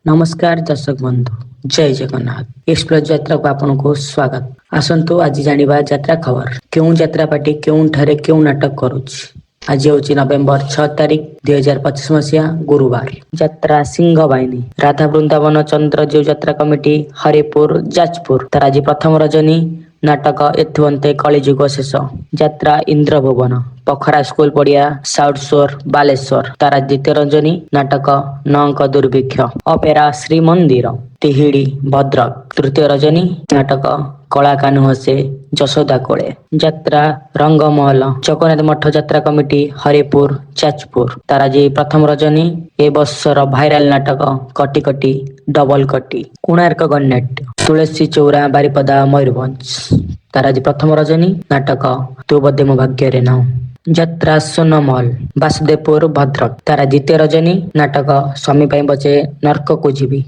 नमस्कार दर्शक बंधु जय जगन्नाथ एक्सप्रेस यात्रा को आपको स्वागत। आसंतु आज जानिबा यात्रा खबर क्यों यात्रा पार्टी क्यों ठारे क्यों नाटक करुछि। आज हूँ नवेम्बर 6 तारिख 2025 मसीहा गुरुवार। यात्रा सिंह बाहिनी राधा वृंदावन चंद्र जीव यात्रा कमिटी हरिपुर जाजपुर तार आज प्रथम रजनी नाटक एथुअंते कलिजुग शेष। यात्रा इंद्र भुवन पखरा स्कूल पड़िया साउथ शोर बालेश्वर तार द्वितीय रंजनी नाटक नंक दुर्भिक्ष अपेरा श्रीमंदिर तिहिड़ी भद्रक तृतीय रजनी नाटक कला कान्हू हसे यशोदा कोले। यात्रा रंगमहल जगन्नाथ मठ यात्रा कमिटी हरिपुर जाजपुर तार आज प्रथम रजनी ए वर्षर भाइराल नाटक कटी कटी डबल कटी। कोणार्क गणनाट्य तुलसी चौरा बारिपदा मयूरभंज तार आज प्रथम रजनी नाटक तू बदे मो भाग्य रे नाउ। यात्रा सोनमहल वासुदेवपुर भद्रक तार द्वितीय रजनी नाटक स्वामी बचे नर्क को जीवी।